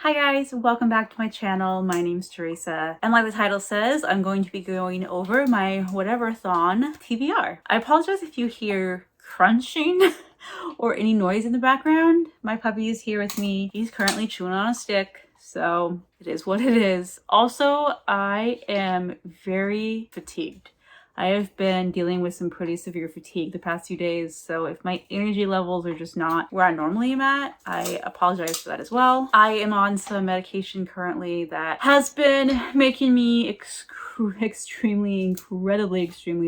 Hi guys, welcome back to my channel. My name's Teresa, and like the title says, I'm going to be going over my Whateverthon TBR. I apologize if you hear crunching or any noise in the background. My puppy is here with me. He's currently chewing on a stick, so it is what it is. Also, I am very fatigued. I have been dealing with some pretty severe fatigue the past few days, so if my energy levels are just not where I normally am at, I apologize for that as well. I am on some medication currently that has been making me extremely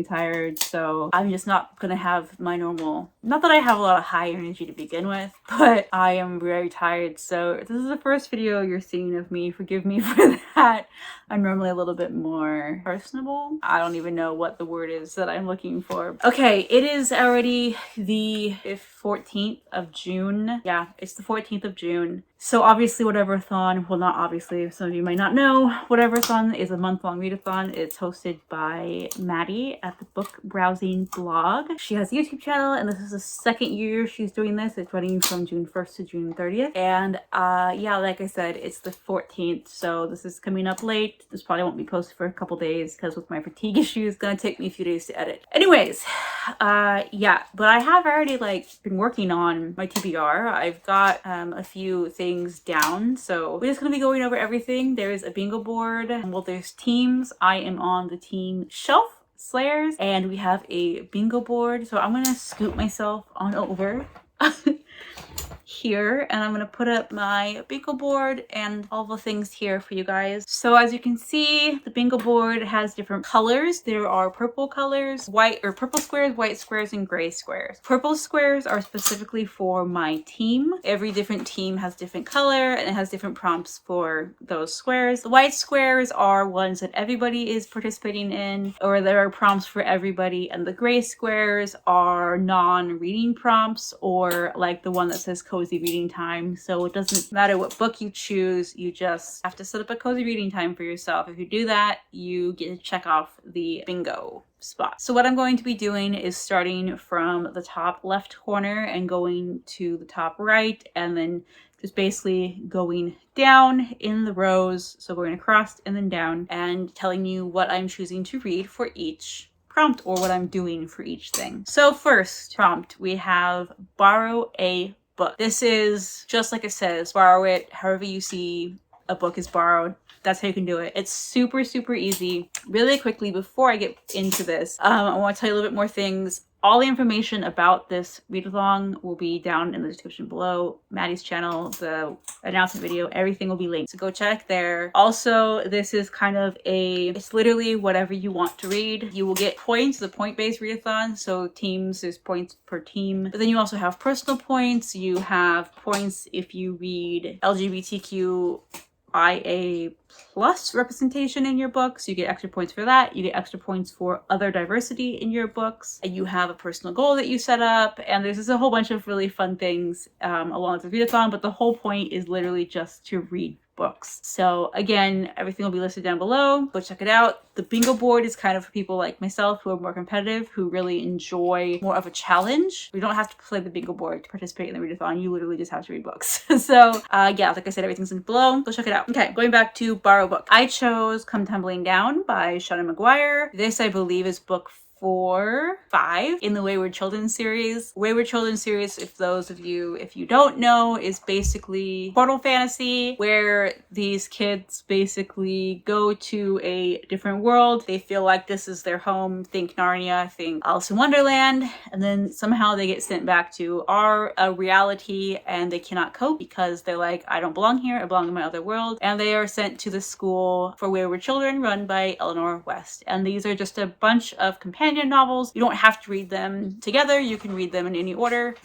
tired, so I'm just not gonna have my normal, not that I have a lot of high energy to begin with, but I am very tired. So this is the first video you're seeing of me. Forgive me for that. I'm normally a little bit more personable. I don't even know what the word is that I'm looking for. Okay, it is already the 14th of June. Yeah, it's the 14th of June. So obviously Whateverthon, well, not obviously, some of you might not know, Whateverthon is a month-long readathon. It's hosted by Maddie at the Book Browsing blog. She has a YouTube channel, and this is the second year she's doing this. It's running from June 1st to June 30th. And yeah, like I said, it's the 14th, so this is coming up late. This probably won't be posted for a couple days because with my fatigue issues, it's gonna take me a few days to edit. Anyways, yeah, but I have already been working on my TBR. I've got a few things down, so we're just gonna be going over everything. There's a bingo board, well, there's teams. I am on the team Shelf Slayers, and we have a bingo board, so I'm gonna scoot myself on over here, and I'm gonna put up my bingo board and all the things here for you guys. So as you can see, the bingo board has different colors. There are purple colors, purple squares, white squares, and gray squares. Purple squares are specifically for my team. Every different team has different color and it has different prompts for those squares. The white squares are ones that everybody is participating in, or there are prompts for everybody, and the gray squares are non-reading prompts, or like the one that says cozy reading time. So it doesn't matter what book you choose, you just have to set up a cozy reading time for yourself. If you do that, you get to check off the bingo spot. So what I'm going to be doing is starting from the top left corner and going to the top right, and then just basically going down in the rows. So going across and then down, and telling you what I'm choosing to read for each prompt, or what I'm doing for each thing. So first prompt, we have borrow a book. This is just like it says, borrow it however you see a book is borrowed. That's how you can do it. It's super easy. Really quickly, before I get into this, I want to tell you a little bit more things. All the information about this readathon will be down in the description below. Maddie's channel, the announcement video, everything will be linked. So go check there. Also, this is kind of it's literally whatever you want to read. You will get points, the point-based readathon. So teams, there's points per team. But then you also have personal points. You have points if you read LGBTQIA+ representation in your books. You get extra points for that. You get extra points for other diversity in your books. And you have a personal goal that you set up, and there's just a whole bunch of really fun things along with the readathon, but the whole point is literally just to read books. So again, everything will be listed down below. Go check it out. The bingo board is kind of for people like myself who are more competitive, who really enjoy more of a challenge. You don't have to play the bingo board to participate in the readathon. You literally just have to read books. So yeah, like I said, everything's in below. Go check it out. Okay, going back to borrow book. I chose Come Tumbling Down by Shannon McGuire. This, I believe, is book 5 in the Wayward Children series. Wayward Children series, if you don't know, is basically portal fantasy where these kids basically go to a different world. They feel like this is their home. Think Narnia, think Alice in Wonderland, and then somehow they get sent back to our reality, and they cannot cope because they're like, I don't belong here, I belong in my other world, and they are sent to the school for wayward children run by Eleanor West. And these are just a bunch of companion novels. You don't have to read them together. You can read them in any order.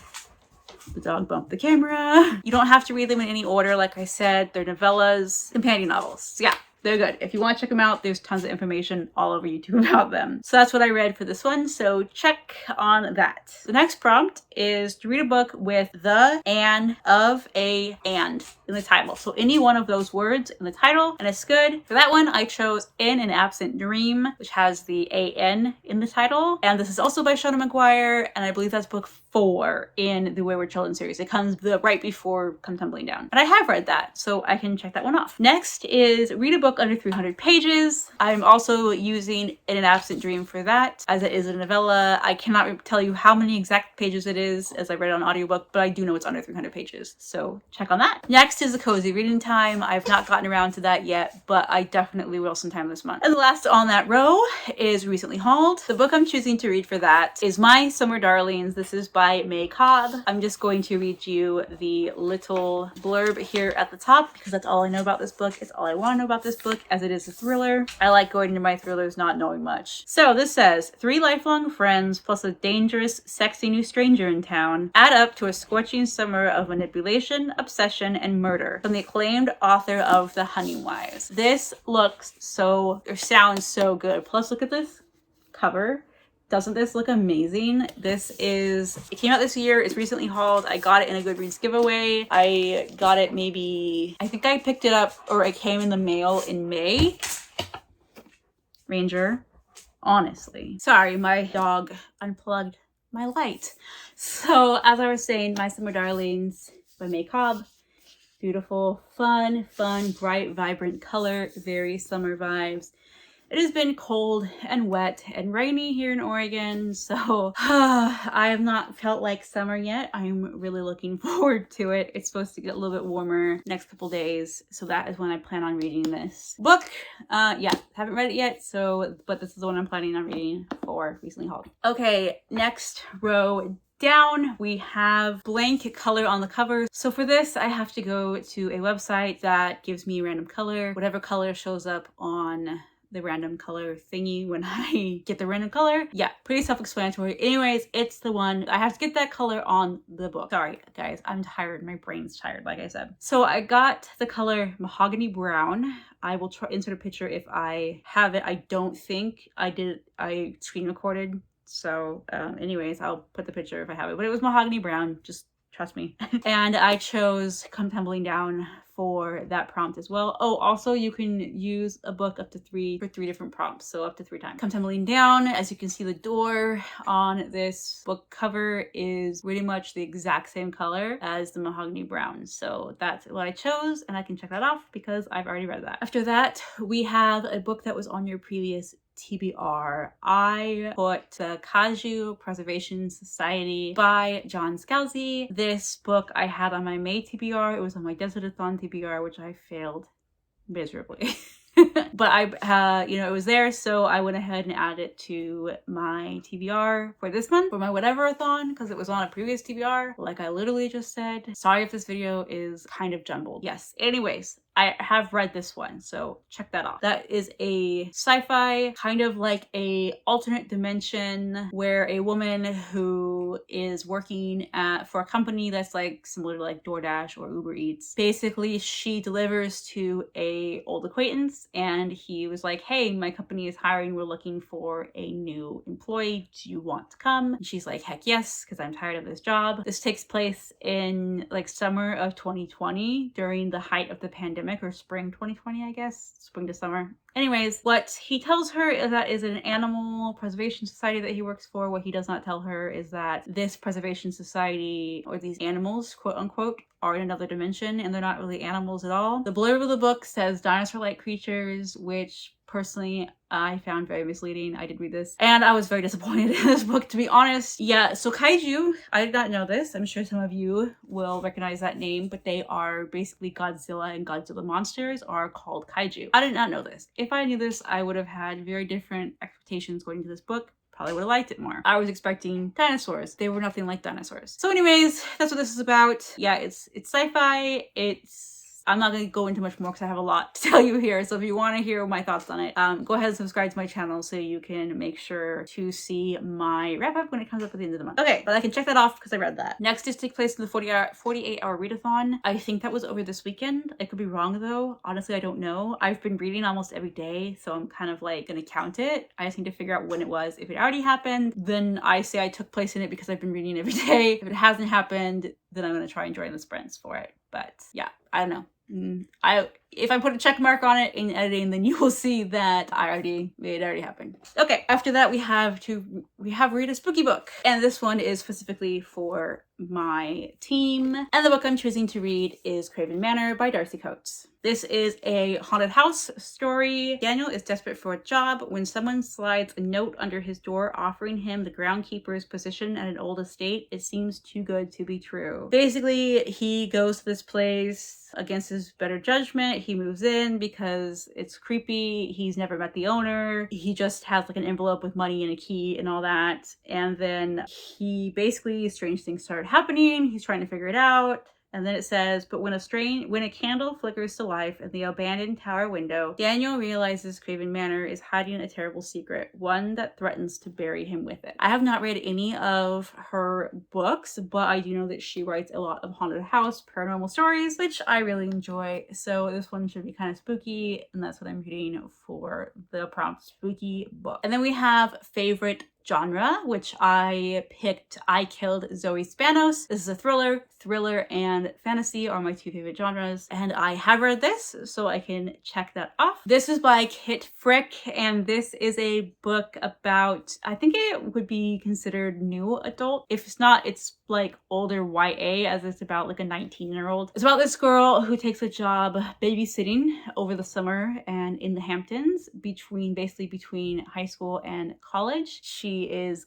The dog bumped the camera. You don't have to read them in any order. Like I said, they're novellas, companion novels. So yeah. They're good. If you want to check them out, there's tons of information all over YouTube about them. So that's what I read for this one, so check on that. The next prompt is to read a book with the, an, of, a, and in the title. So any one of those words in the title, and it's good. For that one, I chose In an Absent Dream, which has the A-N in the title. And this is also by Shona McGuire, and I believe that's book 4 in the Wayward Children series. It comes right before Come Tumbling Down. And I have read that, so I can check that one off. Next is read a book under 300 pages. I'm also using In an Absent Dream for that, as it is a novella. I cannot tell you how many exact pages it is, as I read it on audiobook, but I do know it's under 300 pages, so check on that. Next is a cozy reading time. I've not gotten around to that yet, but I definitely will sometime this month. And the last on that row is Recently Hauled. The book I'm choosing to read for that is My Summer Darlings. This is by May Cobb. I'm just going to read you the little blurb here at the top because that's all I know about this book. It's all I want to know about this book, as it is a thriller. I like going into my thrillers not knowing much. So this says, 3 lifelong friends plus a dangerous, sexy new stranger in town add up to a scorching summer of manipulation, obsession, and murder from the acclaimed author of The Honey Wives. This looks so, or sounds so good. Plus look at this cover. Doesn't this look amazing? It came out this year. It's recently hauled. I got it in a Goodreads giveaway. I got it I think I picked it up, or it came in the mail in May. Ranger, honestly. Sorry, my dog unplugged my light. So as I was saying, My Summer Darlings by May Cobb. Beautiful, fun, bright, vibrant color, very summer vibes. It has been cold and wet and rainy here in Oregon, so I have not felt like summer yet. I'm really looking forward to it. It's supposed to get a little bit warmer next couple days, so that is when I plan on reading this book. Yeah, haven't read it yet, but this is the one I'm planning on reading for Recently Hauled. Okay, next row down, we have blank color on the cover. So for this, I have to go to a website that gives me a random color. Whatever color shows up on the random color thingy when I get the random color. Yeah, pretty self-explanatory. Anyways, it's the one. I have to get that color on the book. Sorry, guys, I'm tired. My brain's tired, like I said. So I got the color Mahogany Brown. I will try insert a picture if I have it. I don't think I did. I screen recorded. So anyways, I'll put the picture if I have it. But it was Mahogany Brown. Just trust me. And I chose Come Tumbling Down for that prompt as well. Oh, also you can use a book up to 3 for 3 different prompts, so up to 3 times. Come Tumbling Down, as you can see, the door on this book cover is pretty much the exact same color as the Mahogany Brown. So that's what I chose, and I can check that off because I've already read that. After that, we have a book that was on your previous TBR. I put Kaju Preservation Society by John Scalzi. This book I had on my May TBR. It was on my Desertathon TBR, which I failed miserably. But it was there, so I went ahead and added it to my TBR for this month, for my Whateverthon, because it was on a previous TBR, like I literally just said. Sorry if this video is kind of jumbled. Yes, anyways, I have read this one, so check that off. That is a sci-fi, kind of like a alternate dimension where a woman who is working for a company that's like similar to like DoorDash or Uber Eats. Basically, she delivers to a old acquaintance, and he was like, hey, my company is hiring. We're looking for a new employee. Do you want to come? And she's like, heck yes, because I'm tired of this job. This takes place in like summer of 2020 during the height of the pandemic, or spring 2020, I guess. Spring to summer. Anyways, what he tells her is that is an animal preservation society that he works for. What he does not tell her is that this preservation society, or these animals, quote unquote, are in another dimension, and they're not really animals at all. The blurb of the book says dinosaur-like creatures, which personally I found very misleading. I did read this, and I was very disappointed in this book, to be honest. Yeah, so kaiju, I did not know this. I'm sure some of you will recognize that name, but they are basically Godzilla, and Godzilla monsters are called kaiju. I did not know this. If I knew this, I would have had very different expectations going into this book. Probably would have liked it more. I was expecting dinosaurs. They were nothing like dinosaurs. So anyways, that's what this is about. Yeah, it's sci-fi. It's I'm not going to go into much more because I have a lot to tell you here. So if you want to hear my thoughts on it, go ahead and subscribe to my channel so you can make sure to see my wrap up when it comes up at the end of the month. Okay, but I can check that off because I read that. Next is take place in the 48-hour readathon. I think that was over this weekend. I could be wrong though. Honestly, I don't know. I've been reading almost every day, so I'm kind of like gonna count it. I just need to figure out when it was. If it already happened, then I say I took place in it because I've been reading every day. If it hasn't happened, then I'm gonna try and join the sprints for it. But yeah, I don't know. If I put a check mark on it in editing, then you will see that it already happened. Okay, after that we have read a spooky book, and this one is specifically for my team. And the book I'm choosing to read is Craven Manor by Darcy Coates. This is a haunted house story. Daniel is desperate for a job when someone slides a note under his door offering him the groundkeeper's position at an old estate. It seems too good to be true. Basically, he goes to this place against his better judgment. He moves in because it's creepy. He's never met the owner. He just has like an envelope with money and a key and all that. And then strange things start happening. He's trying to figure it out. And then it says, but when a candle flickers to life in the abandoned tower window, Daniel realizes Craven Manor is hiding a terrible secret, one that threatens to bury him with it. I have not read any of her books, but I do know that she writes a lot of haunted house, paranormal stories, which I really enjoy. So this one should be kind of spooky, and that's what I'm reading for the prompt spooky book. And then we have favorite genre, which I picked I Killed Zoe Spanos. This is a thriller. Thriller and fantasy are my two favorite genres, and I have read this, so I can check that off. This is by Kit Frick, and this is a book about, I think it would be considered new adult. If it's not, it's like older YA, as it's about like a 19-year-old. It's about this girl who takes a job babysitting over the summer and in the Hamptons between high school and college. She is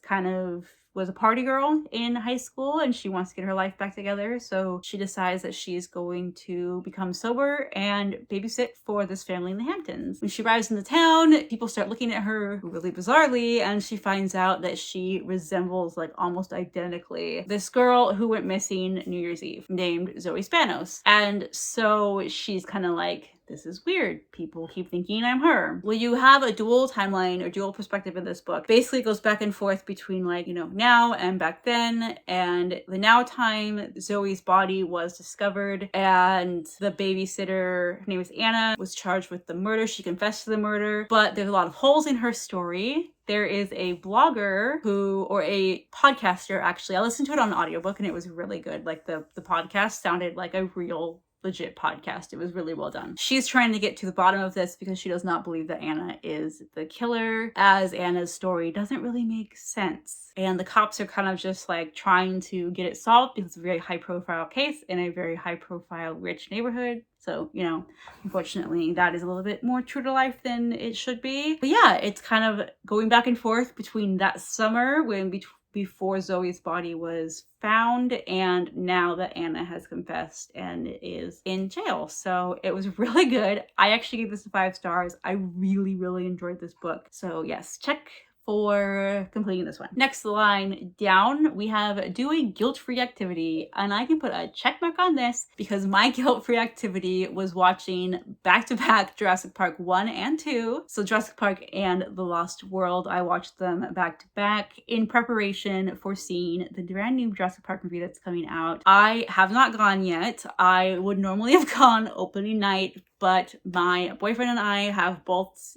was a party girl in high school and she wants to get her life back together. So she decides that she is going to become sober and babysit for this family in the Hamptons. When she arrives in the town, people start looking at her really bizarrely, and she finds out that she resembles like almost identically this girl who went missing New Year's Eve named Zoe Spanos. And so she's kind of like, this is weird. People keep thinking I'm her. Well, you have a dual timeline or dual perspective in this book. Basically, it goes back and forth between now and back then. And the now time, Zoe's body was discovered, and the babysitter, her name is Anna, was charged with the murder. She confessed to the murder, but there's a lot of holes in her story. There is a blogger or a podcaster, actually. I listened to it on an audiobook and it was really good. Like the podcast sounded like a real legit podcast. It was really well done. She's trying to get to the bottom of this because she does not believe that Anna is the killer, as Anna's story doesn't really make sense. And the cops are kind of just like trying to get it solved because it's a very high profile case in a very high profile rich neighborhood. So, unfortunately that is a little bit more true to life than it should be. But yeah, it's kind of going back and forth between that summer before Zoe's body was found and now that Anna has confessed and is in jail. So it was really good. I actually gave this 5 stars. I really, really enjoyed this book. So yes, check for completing this one. Next line down, we have do a guilt-free activity, and I can put a check mark on this because my guilt-free activity was watching back-to-back Jurassic Park 1 and 2. So Jurassic Park and The Lost World, I watched them back-to-back in preparation for seeing the brand new Jurassic Park movie that's coming out. I have not gone yet. I would normally have gone opening night, but my boyfriend and I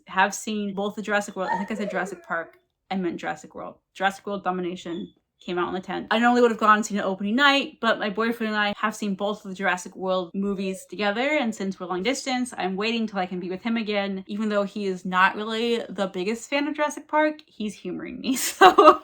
have seen both the Jurassic World. I think I said Jurassic Park. I meant Jurassic World. Jurassic World Domination came out on the 10th. I normally would have gone and seen it opening night, but my boyfriend and I have seen both of the Jurassic World movies together, and since we're long distance, I'm waiting till I can be with him again. Even though he is not really the biggest fan of Jurassic Park, he's humoring me. So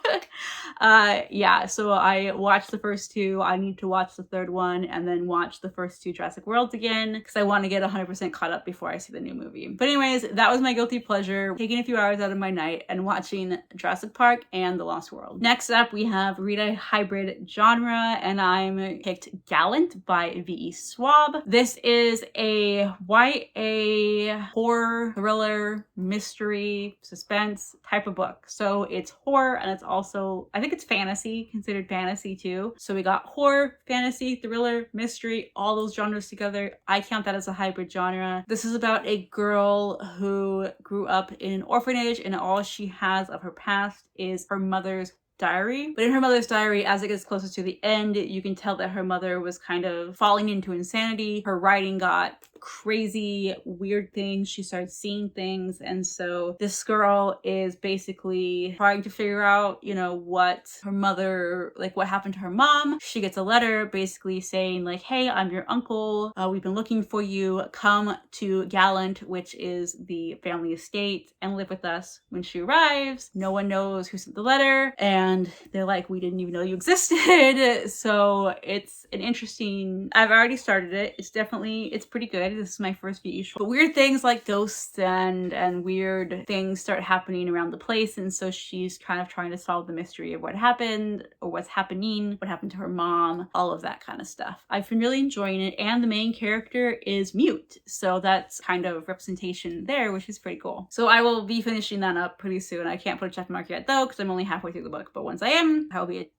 yeah, so I watched the first 2. I need to watch the 3rd one and then watch the first 2 Jurassic Worlds again because I want to get 100% caught up before I see the new movie. But anyways, that was my guilty pleasure, taking a few hours out of my night and watching Jurassic Park and The Lost World. Next up, we have read a hybrid genre, and I'm picked Gallant by V.E. Schwab. This is a YA horror, thriller, mystery, suspense type of book. So it's horror and it's also So I think it's fantasy, considered fantasy too. So we got horror, fantasy, thriller, mystery, all those genres together. I count that as a hybrid genre. This is about a girl who grew up in an orphanage and all she has of her past is her mother's diary. But in her mother's diary, as it gets closer to the end, you can tell that her mother was kind of falling into insanity. Her writing got crazy, weird things. She started seeing things. And so this girl is basically trying to figure out, you know, what her mother, like what happened to her mom. She gets a letter basically saying like, hey, I'm your uncle. We've been looking for you. Come to Gallant, which is the family estate, and live with us. When she arrives, no one knows who sent the letter. And they're like, we didn't even know you existed. So it's an interesting, I've already started it. It's pretty good. This is my first VE short. But weird things like ghosts and weird things start happening around the place. And so she's kind of trying to solve the mystery of what happened or what's happening, what happened to her mom, all of that kind of stuff. I've been really enjoying it. And the main character is mute. So that's kind of representation there, which is pretty cool. So I will be finishing that up pretty soon. I can't put a check mark yet though, because I'm only halfway through the book. But once I am, I'll be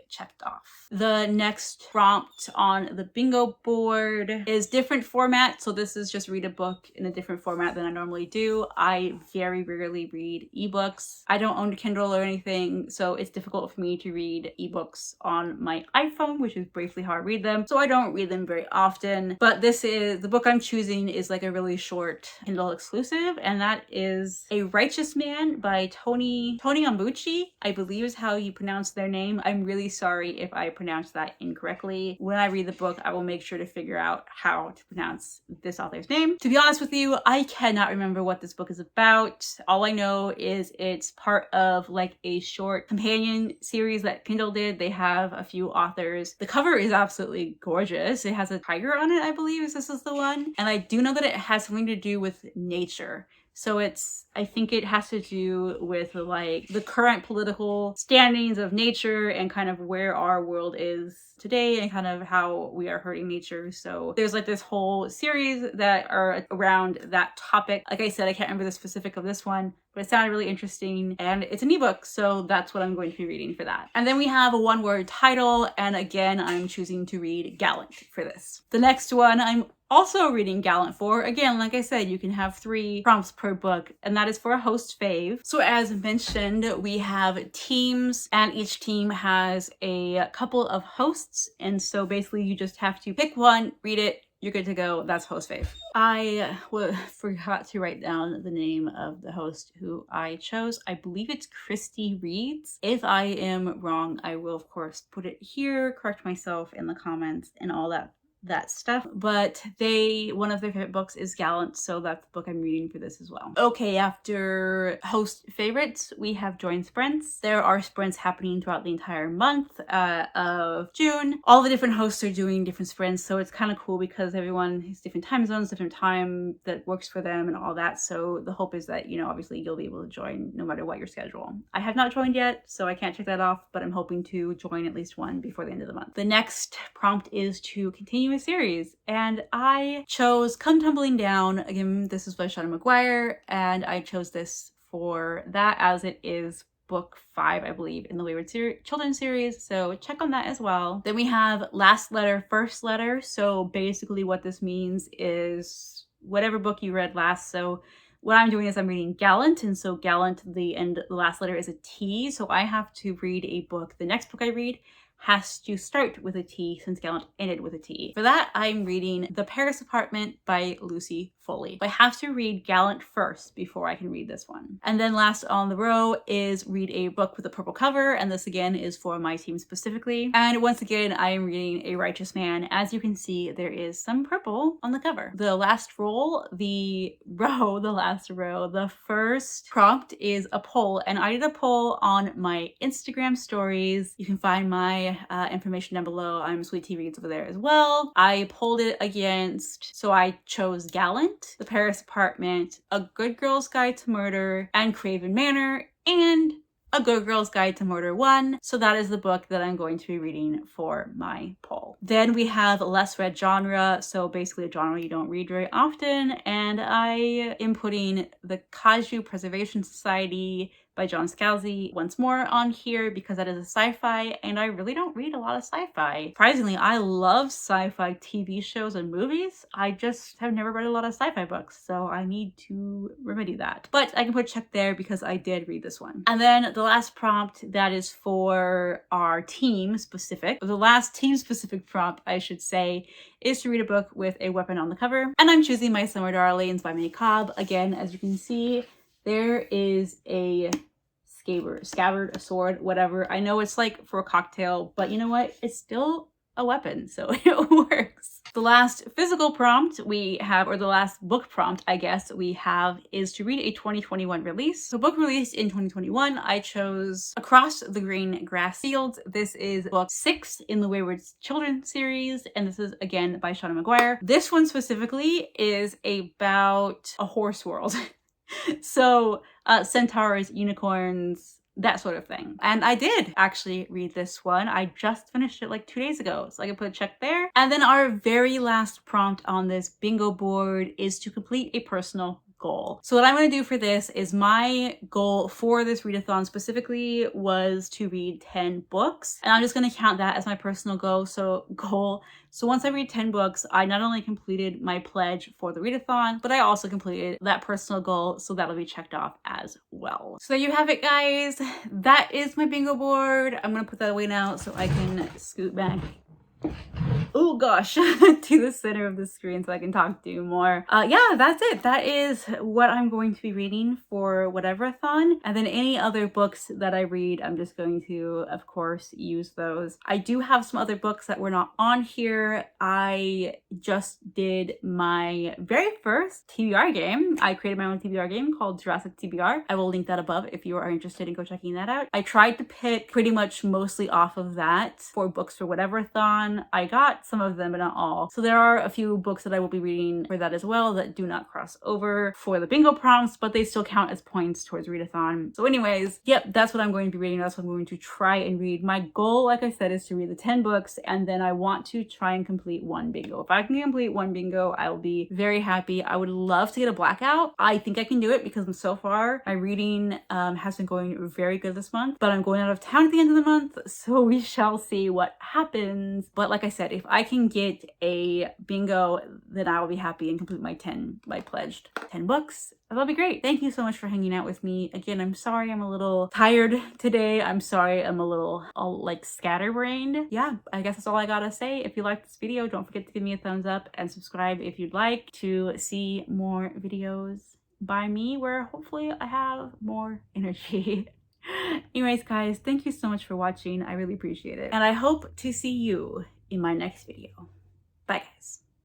checked off. The next prompt on the bingo board is different format. So this is just read a book in a different format than I normally do. I very rarely read ebooks. I don't own a Kindle or anything, so it's difficult for me to read ebooks on my iPhone, which is briefly how I read them. So I don't read them very often. But the book I'm choosing is like a really short Kindle exclusive, and that is A Righteous Man by Tony Ambucci, I believe is how you pronounce their name. I'm really sorry if I pronounced that incorrectly. When I read the book, I will make sure to figure out how to pronounce this author's name. To be honest with you, I cannot remember what this book is about. All I know is it's part of like a short companion series that Kindle did. They have a few authors. The cover is absolutely gorgeous. It has a tiger on it, I believe, this is the one. And I do know that it has something to do with nature. So I think it has to do with like the current political standings of nature and kind of where our world is today and kind of how we are hurting nature. So there's like this whole series that are around that topic. Like I said, I can't remember the specific of this one, but it sounded really interesting and it's an ebook. So that's what I'm going to be reading for that. And then we have a one-word title. And again, I'm choosing to read Gallant for this. The next one I'm also reading Gallant for. Again, like I said, you can have 3 prompts per book, and that is for a host fave. So as mentioned, we have teams, and each team has a couple of hosts. And so basically you just have to pick one, read it, you're good to go. That's host fave. I forgot to write down the name of the host who I chose. I believe it's sweet.t.t reads. If I am wrong, I will of course put it here, correct myself in the comments and all that stuff. But one of their favorite books is Gallant, so that's the book I'm reading for this as well. Okay, after host favorites, we have join sprints. There are sprints happening throughout the entire month of June. All the different hosts are doing different sprints, so it's kind of cool because everyone has different time zones, different time that works for them and all that. So the hope is that, you know, obviously you'll be able to join no matter what your schedule. I have not joined yet, so I can't check that off, but I'm hoping to join at least one before the end of the month. The next prompt is to continue a series, and I chose Come Tumbling Down. Again, this is by Sean McGuire, and I chose this for that as it is book 5, I believe, in the Wayward Children series, so check on that as well. Then we have Last Letter, First Letter. So basically what this means is whatever book you read last. So what I'm doing is I'm reading Gallant, and so Gallant, the last letter is a T, so I have to read a book. The next book I read has to start with a T since Gallant ended with a T. For that, I'm reading The Paris Apartment by Lucy Foley. I have to read Gallant first before I can read this one. And then last on the row is read a book with a purple cover, and this again is for my team specifically. And once again, I am reading A Righteous Man. As you can see, there is some purple on the cover. The last row, the first prompt is a poll, and I did a poll on my Instagram stories. You can find my information down below. I'm sweet.t.reads over there as well. I polled it against, so I chose Gallant, The Paris Apartment, A Good Girl's Guide to Murder, and Craven Manor, and A Good Girl's Guide to Murder 1. So that is the book that I'm going to be reading for my poll. Then we have less read genre, so basically a genre you don't read very often, and I am putting The Kaju Preservation Society by John Scalzi once more on here because that is a sci-fi, and I really don't read a lot of sci-fi. Surprisingly, I love sci-fi TV shows and movies. I just have never read a lot of sci-fi books, so I need to remedy that. But I can put a check there because I did read this one. And then the last prompt that is for our team specific, the last team specific prompt I should say, is to read a book with a weapon on the cover. And I'm choosing My Summer Darlings by May Cobb. Again, as you can see, there is a scabbard, a sword, whatever. I know it's like for a cocktail, but you know what? It's still a weapon, so it works. The last physical prompt we have, or the last book prompt, I guess, we have is to read a 2021 release. So book released in 2021, I chose Across the Green Grass Fields. This is book 6 in the Wayward Children series, and this is again by Shauna McGuire. This one specifically is about a horse world. So centaurs, unicorns, that sort of thing. And I did actually read this one. I just finished it like 2 days ago, so I can put a check there. And then our very last prompt on this bingo board is to complete a personal goal. So what I'm going to do for this is my goal for this readathon specifically was to read 10 books, and I'm just going to count that as my personal goal. So once I read 10 books, I not only completed my pledge for the readathon, but I also completed that personal goal, so that'll be checked off as well. So there you have it, guys. That is my bingo board. I'm going to put that away now so I can scoot back, oh gosh, to the center of the screen so I can talk to you more. Yeah, that's it. That is what I'm going to be reading for Whateverthon. And then any other books that I read, I'm just going to, of course, use those. I do have some other books that were not on here. I just did my very first TBR game. I created my own TBR game called Jurassic TBR. I will link that above if you are interested in go checking that out. I tried to pick pretty much mostly off of that for books for Whateverthon. I got some of them, but not all. So there are a few books that I will be reading for that as well that do not cross over for the bingo prompts, but they still count as points towards readathon. So anyways, yep, that's what I'm going to be reading. That's what I'm going to try and read. My goal, like I said, is to read the 10 books, and then I want to try and complete one bingo. If I can complete one bingo, I will be very happy. I would love to get a blackout. I think I can do it because so far my reading has been going very good this month, but I'm going out of town at the end of the month, so we shall see what happens. But like I said, if I can get a bingo, then I will be happy and complete my pledged 10 books. That'll be great. Thank you so much for hanging out with me. Again, I'm sorry I'm a little tired today. I'm sorry I'm a little like scatterbrained. Yeah, I guess that's all I gotta say. If you liked this video, don't forget to give me a thumbs up and subscribe if you'd like to see more videos by me where hopefully I have more energy. Anyways, guys, thank you so much for watching. I really appreciate it. And I hope to see you in my next video. Bye, guys.